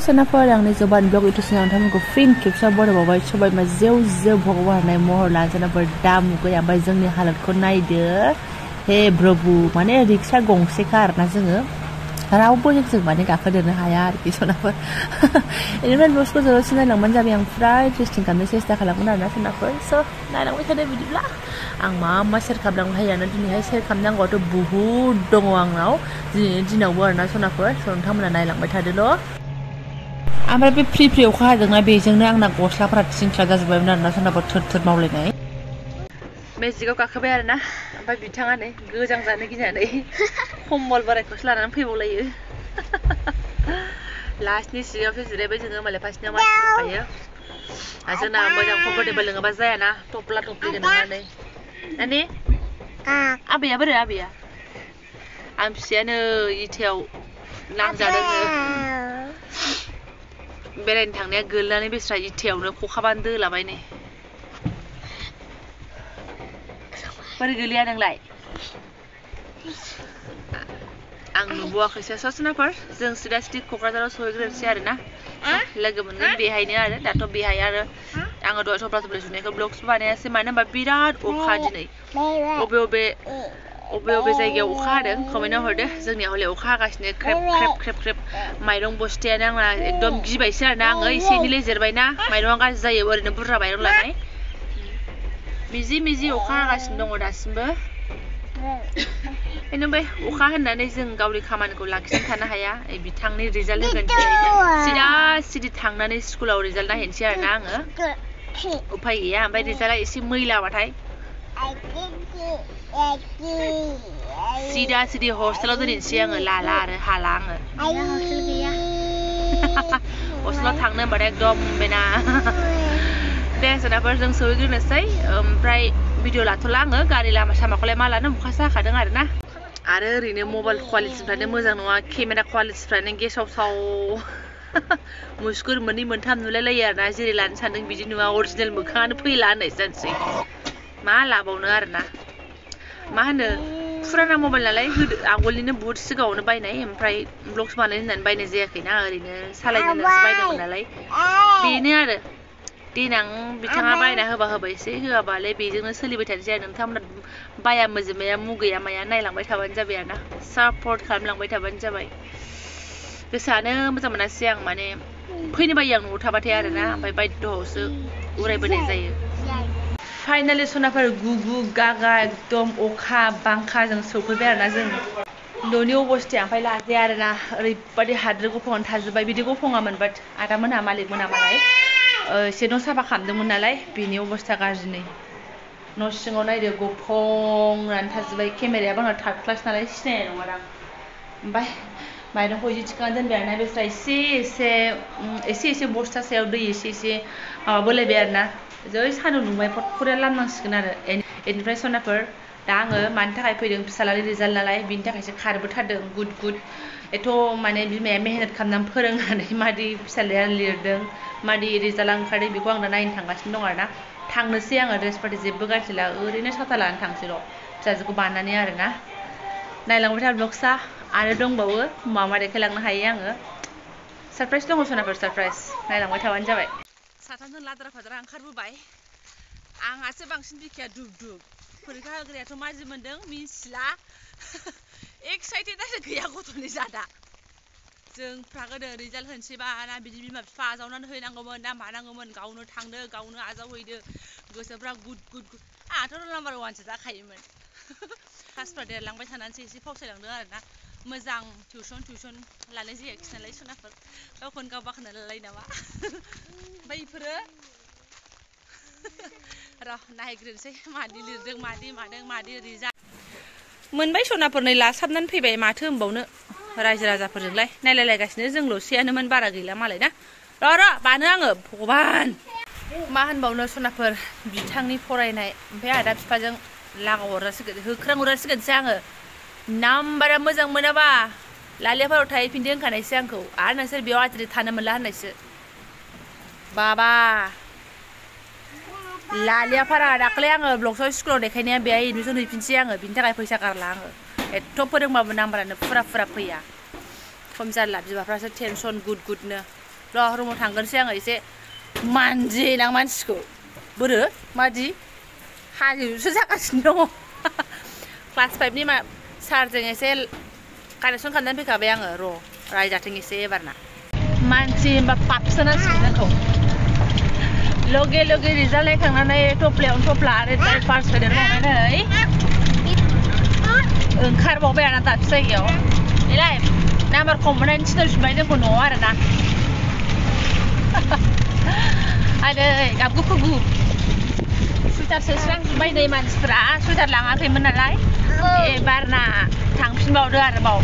सोनाफोर आंनि जबान ब्लग इउटुबआव नोंथांमोनखौ फिन खेबसे बरायबावबाय सबाय मा जेव जेव भगवाननाय महर लाजानाफोर दामुगै ओमफ्राय जोंनि हालोदखौ नायदो हे प्रभु माने रिक्सा गंसेखा आरोना जोङो रावबो जों माने गाखोदेरनो हाया आरोखि सोनाफोर बेनिफ्राय ब्लगखौ ज'रा सिनायलांबानो जाबाय आं फ्राय इन्टारेस्टिं खालामनो सेस्था खालामगोन आरोना सोनाफोर स' नायलांबाय थादो बिदिब्ला आं मा सेयार खालामलांनो हायोना दिनैहाय सेयार खालामनांगौआथ' बहुद दङ आंनाव दिनैनि दिनावबो आरोना सोनाफोर स' नोंथांमोना नायलांबाय थादोल' ओमफ्राय बे फ्रि अखा हादोंना बेजोंनो आंना गस्लाफोरा थिंख्ला जाजोब्बायमोन आरोना सोरनाबा थोर मावलायनाय मेजिकआव गाखोबाय आरोना ओमफ्राय बिथाङा नै गोजां जानो गिनानै कम्बल बोरायखौसो लानानै फैबावलायो लास्टनि सिगाङावसो जिरायबाय जोङो मालाय फार्स्टनियाव मानसि दंखायो जोंना मोजां कम्फर्टेबल नङाबा जायाना थफ्ला थफ्लि गोनाङानो नानि आबैया बोरो आबैया आं फिसायानो इथायाव नांजादोंनो बेरायनो थांनाया गोलैनानै बेस्रा इथायावनो खखाबानो दोलाबाय नै बोरै गोलैया नोंलाय आं नुबावाखैसो ससनाफोर जों सिदा सिदि क'क्राझाराव सहैग्रोनोसै आरोना लोगो मोनगोन बेहायनो आरो दाथ' बेहाय आरो आङो दहाय थफ्ला थफ्लि सुनायखौ ब्लग्स बानायासै मानो होनबा बिराद अखा दिनै अबे जायगायाव अखा हादों कमेन्टआव हरदो जोंनियाव हले अखा हागासिनो ख्रेब माइरं बस्थायानो आंना एकदम गिबायसो आरोना आङो एसे एनै लेजेरबायना माइरंआ गाज्रि जायो ओरैनो बुरजा माइरं लानाय मिजि अखा हागासिनो दङ दासिमबो बेनिफ्राय अखा होननानै जों गावनि खामानिखौ लाखिनानै थानो हाया बिथांनि रिजाल्ट होगोन सिदा थांनानै स्कुलाव रिजाल्ट नायहैनोसै आरोना आङो उफाय गैया ओमफ्राय रिजाल्टआ एसे मैलाबाथाय सिदा हस्टेलाव दोनहैनोसै आङो हाला आङो हस्टेलाव थांनो होनबाथाय एकदम बेना दे सोनाफोर जों सहैग्रोनोसै ओमफ्राय भिडिअ लाथ'ला आङो गारि लामा सामाखौलाय मा लानो अखासो हाखादों आरोना आरो ओरैनो मबाइल क्वालिटिफ्रानो मोजां नङा केमेरा क्वालिटिफ्रानो गेसाव मुस्कुर मोननै मोनथाम नुलायलायो आरोना जेरै लानो सानदों बिदि नुवा अरिजिनेल मोखाङानो फैला होननायसो जानोसै मा लाबावनो आरोना मा होनो फुराना मबाइल नालाय आगोलनिनो बुहुत सिगाङावनो बायनाय ओमफ्राय ब्लग्स बानायनो होननानै बायनाय जायाखैना ओरैनो सालायनो होननानैसो बायदोंमोन नालाय बेनो आरो देनां बिथाङा बायना होबा होबायसै होआबालाय बेजोंनो सोलिबाय थानोसै आरो नोंथांमोना बाया मोजोमैया मुगैया माया नायलांबाय थाबानो जाबाय आरोना सापर्ट खालामलांबाय थाबानो जाबाय गोसोआनो मोजां मोनासै आं माने फैनो बायो आं न'आव थाबाथाय आरोना ओमफ्राय बायद'आवसो उरायबोनाय जायो फाइनालि सनाफोर गुगु गागा एकदम अखा बांखाजों सौफैबाय आरोना जों न'नि अबस्थाया ओमफ्राय लाजाया आरोना ओरैबादि हाद्रि गुफुङावनो थाजोब्बाय बिदि गुफुङामोन बाट आदामोनहा मालिकमोनहा मालाय एसे न' साफा खालामदोंमोन नालाय बेनि अबस्था गाज्रि नै न' सिङाव नायदो गुफुंनानै थाजोब्बाय केमेरायाबो आंना थार्ड क्लास नालाय सिनायनाय नङादां ओमफ्राय माइरंखौ इदि थिखांना दोनबाय आरोना बेस्रा एसे बस्था सायाव दै एसे बोलायबाय आरोना जै सान्दुं दुंबाय फटखरे लामनांसिगोन आरो बेनिफ्राय सनाफोर दा आङो मानि थाखाय फैदों फिसालानि रिजाल्ट नालाय बिनि थाखायसो खारबोथारदों गुड एथ' माने बिमाया मेहनत खालामनानै फोरोंनानै मादि फिसालाया लिरदों मादि रिजाल्टआ ओंखारदों बेखौ आं दा नायनो थांगासिनो दं आरोना थांनोसै आङो ड्रेस पार्टि जेबो गाज्रिला ओरैनो साथा लानानै थांसैल' फिसाजोखौ बानानै आरोना नायलांबाय था ब्लग्सआ आरो दंबावो मा देखायलांनो हायो आङो सारप्राइज दङ सनाफोर सारप्राइज नायलांबाय थाबानो जाबाय साथामजों लाद्रा फाद्रा ओंखारबोबाय आंहासो बांसिन बिखाया दुब फरिखा होग्रायाथ' माजि मोनदों मिथिला एक्साइटेडआनो गैया गथ'नि जादा जोंफ्रा गोदो रिजाल्ट होनोसैबा ना बिदि बिमा बिफा आजावनानै हैनांगौमोन ना मानांगौमोन गावनो थांदो गावनो आजावहैदो गोसोफ्रा गुद आंहाथ' रल नाम्बार 1सो जाखायोमोन क्लासफ्रा देरलांबाय थानानैसो एसे फावसायलांदों आरोना मोजां टिउसन लानाय जायाखिसै नालाय सनाफोर गावखौनो गाव बाखोना लालाय नामा ओमफ्राय बेफोरो र' नायग्रोनोसै मादि लिरदों मादि मादों मादि रिजाल्ट मोनबाय सनाफोर नै लासाबनानै फैबाय माथो होनबावनो रायजो राजाफोरजोंलाय नायलायलायगासिनो जोंल'सेयानोमोन बारा गैला मालाय ना र' बानो आङो भगबान मा होनबावनो सनाफोर बिथांनि फरायनाय ओमफ्राय आदा बिफाजों लागाव हरजासिगोनसो आङो नाम्बारा मोजां मोनाबा लालियाफोराव थाहैफिनदो होनखानायसो आंखौ आरो नोंसोर बेयाव आद्रि थानो मोनला होननायसो बाबा लालियाफारा दाख्लै आङो ब्लग्सआव स्कुलाव देखायनाया बेहाय एडमिसन हैफिनसै आङो बिनि थाखाय फैसा गारला आङो एथ' फोरोंबाबो नाम्बारानो फुरा फैया स' खम जारला बिमाफ्रासो टेनसन गुदनो र' रुमाव थांगोनसै आङो एसे मानजिनां मानसिखौ बोरो मादि हाजिरसो जागासिनो दङ क्लास 5 नि सारजों एसे कानेक्सन खालामनानै फैखाबाय आङो र' रायजाथों एसे एबारना मानसि होनबा पापसो नांसिगोन आंखौ लगे लगे रिजाल्ट नायखांनानै टप्लायावनो टप्ला आरो फार्स्ट होदेरबावनानै ओंखारबावबाय आरोना दाबसे जायगायाव बेलाय नाम्बार खम मोननायनि थिनहरफिनबाय जोंखौ न'आव आरोना आदै गाबगु खुगु सुइटार सोस्रांजोब्बाय नै मानसिफ्रा सुइटार लाङाखैमोन नालाय एबारना थांफिनबावदो आरोबाव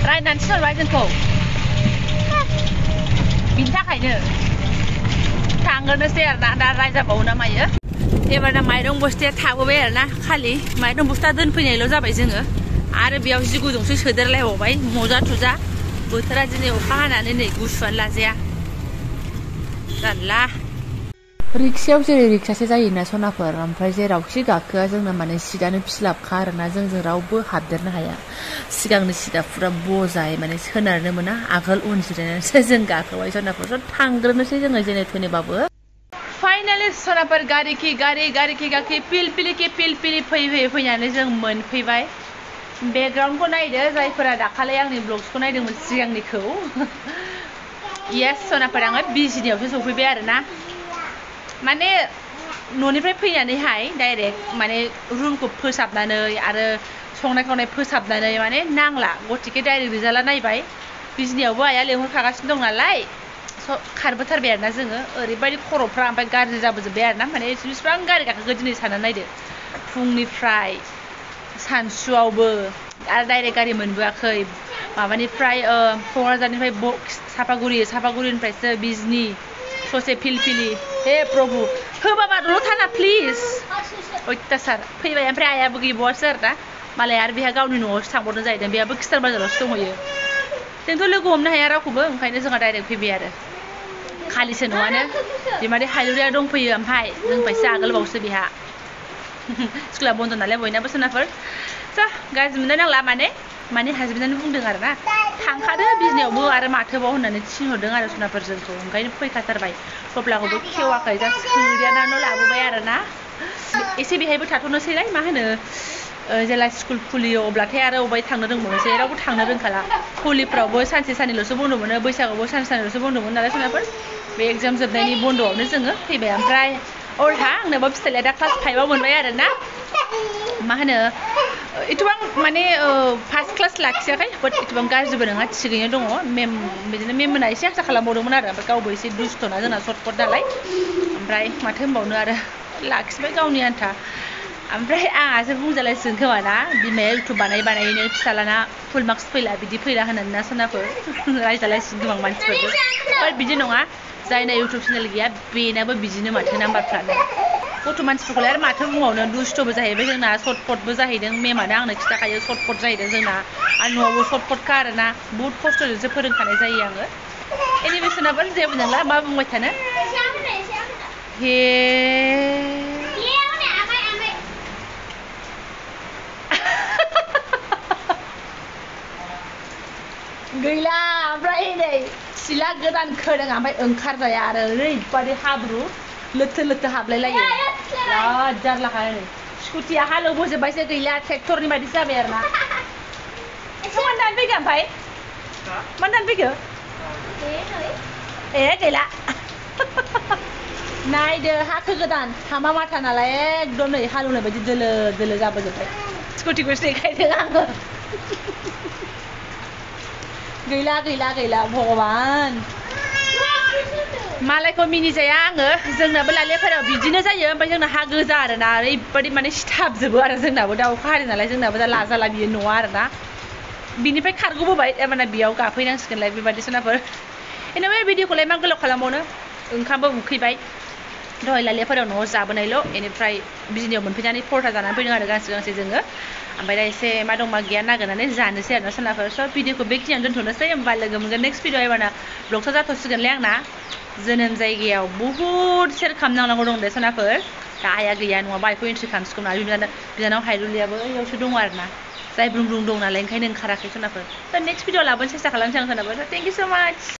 रायनानै थिनहरबाय जोंखौ बिनि थाखायनो थांगोनोसै आरोना दा रायजाबावो ना मायो एबारना माइरं बस्थाया थाबोबाय आरोना खालि माइरं बस्था दोनफैनायल' जाबाय जोङो आरो बेयाव जि गुदुंसो सोदेरलायबावबाय मजा थुजा बोथोरा दिनै अखा हानानै नै गुसुआनो लाजाया जारला रिक्सायाव जेरै रिक्सासो जायोना सनाफोर ओमफ्राय जेरावखि गाखोआ जोंना माने सिटानो फिलाबखा आरोना जोंजों रावबो हाबदेरनो हाया सिगांनि सिटा फुरा बजाय माने सोनारनो मोना आगोल उन जिरायनानैसो जों गाखोबाय सनाफोर स' थांग्रोनोसै जोङो जेने थेनेबाबो फाइनालि सनाफोर गारिखि गाखि पिलपिलि फैनानै जों मोनफैबाय बेकग्राउन्डखौ नायदो जायफोरा दाखालि आंनि ब्लग्सखौ नायदोंमोन सिगांनिखौ येस सनाफोर आङो बिजिनियावसो सफैबाय आरोना माने न'निफ्राय फैनानैहाय डाइरेक्ट माने रुमखौ फोसाबनानै आरो संनाय खावनाय फोसाबनानै माने नांला गतिके डाइरेक्ट रिजाल्टआ नायबाय बिजिनियावबो आइया लेंहरखागासिनो दं नालाय खारबोथारबाय आरोना जोङो ओरैबायदि खर'फ्रा ओमफ्राय गाज्रि जाबोजोब्बाय आरोना माने बेसेबां गारि गाखोखो दिनै साननानै नायदो फुंनिफ्राय सानसुआवबो आरो डाइरेक्ट गारि मोनबोआखै माबानिफ्राय क'क्राझारनिफ्राय सापागुरिनिफ्रायसो बिजनि ससे फिलफिलि हे प्रभु होबाबाल' थाना प्लिज अयथासार फैबाय ओमफ्राय आइयाबो गैबावासो आरोना मालाय आरो बेहा गावनि न'आवसो थांबावनो जाहैदों बेहाबो खिस्टार बाजारावसो दंहैयो जोंथ' लोगो हमनो हाया रावखौबो ओंखायनो जोंहा डाइरेक्ट फैबाय आरो खालिसो न'आनो बिमादै हायलुरिया दंफैयो ओमफ्राय जोंनिफ्रायसो आगोलबावसो बेहा स्कुला बन्द नालाय बयनाबो सोनाफोर स' गाज्रि मोननो नांला माने हाजबेन्डआनो बुंदों आरोना थांखादो बिजनियावबो आरो माथोबाव होननानै थिनहरदों आरो सनाफोर जोंखौ ओंखायनो फैखाथारबाय टप्लाखौबो खेवाखै जा सोदेरनानै लाबोबाय आरोना एसे बेहायबो थाथ'नोसैलाय मा होनो जेला स्कुल खुलियो अब्लाथाय आरो अबाय थांनो रोंबावनोसै रावबो थांनो रोंखाला हलिफ्रावबो सानसे साननैल'सो बन्द मोनो बैसागुआवबो सानसे साननैल'सो बन्द मोनो नालाय सनाफोर बे एग्जाम जोबनायनि बन्द'आवनो जोङो फैबाय ओमफ्राय अरहा आंनोबो फिसालाया दा क्लास 5 आव मोनबाय आरोना मा होनो एथबां माने फार्स्ट क्लास लाखियाखै बाट एथबां गाज्रिबो नङा थिगैनो दङ बिदिनो मेममोना एसे आसा खालामबावदोंमोन आरो ओमफ्राय गावबो एसे दुस्थ'ना जोंना सर्टकट नालाय ओमफ्राय माथो होनबावनो आरो लाखिबाय गावनि आन्था ओमफ्राय आंहासो बुंजालायसिगोन खोमा ना बिमाया इउटुब बानायनो फिसालाना फुल मार्क्स फैला बिदि फैला होननानै ना सोनाफोर रायजालायसिगोन गोबां मानसिफोरबो बाट बिदि नङा जायना इउटुब चेनेल गैया बेनाबो बिदिनो माथो नाम्बारफ्रानो गथ' मानसिफोरखौलाय आरो माथो बुंबावनो दुस्थ'बो जाहैबाय जोंना सर्टकटबो जाहैदों मेमानो आंनो खिथाखायो सर्टकट जाहैदों जोंना आरो न'आवबो सर्टकटखा आरोना बुहुत खस्थ'जोंसो फोरोंखानाय जायो आङो एनिवे सोनाफोर जेबो नंला मा बुंबाय थानो हे गैला ओमफ्राय नै सिला गोदान खोदों ओमफ्राय ओंखारजाया आरो ओरैबादि हाब्रु लोथो हाबलायलायो बिराद जारलाखा नै स्कुटिया हालेवबोजोब्बायसो गैला ट्रेक्टरनि बायदि जाबाय आरोना मानो दानफैखो ओमफ्राय मानो दानफैखो ए गैला नायदो हाखो गोदान हामा माथा नालाय एकदम नै हालेवनाय बायदि दोलो जाबोजोब्बाय स्कुटिखौसो देखायदों आङो गैला भगवान मालायखौ मिनिजाया आङो जोंनाबो लालियाफोराव बिदिनो जायो ओमफ्राय जोंना हा गोजा आरोना ओरैबायदि माने सिथाबजोबो आरो जोंनाबो दा अखा हारि नालाय जोंनाबो दा लाजाला बियो न'आ आरोना बिनिफ्राय खारग'बोबाय माने बेयाव गाफैनांसिगोनलाय बेबायदि सोनाफोर एनिवे भिडिअखौलाय मा गोलाव खालामबावनो ओंखामबो उखैबाय दहाय लालियाफोराव न'आव जाबोनायल' बेनिफ्राय बिजनियाव मोनफैनानै परथा जानानै फैदों आरो गांसे जोङो ओमफ्राय दा एसे मा दं मा गैया नागिरनानै जानोसै आरोना सोनाफोर स' भिडिअखौ बेखिनियावनो दोनथ'नोसै होमबा लोगो मोनगोन नेक्स्ट भिडिअ एबारना ब्लगसो जाथ'सिगोनलै आंना जोनोम जायगायाव बुहुद सेर खालामनांगौ दं दे सोनाफोर दा आइया गैया नङाबा आइखौ एन्ट्रि खालामसिगौमोन आरो बिनानाव हायरुलियाबो ओइयावसो दङ आरोना जाय ब्रुं ब्रुं दं नालाय ओंखायनो ओंखाराखै सनाफोर दा नेक्स्ट भिडिअ लाबोनो सेस्था खालामनोसै आं सनाफोर थेंक इउ स' माच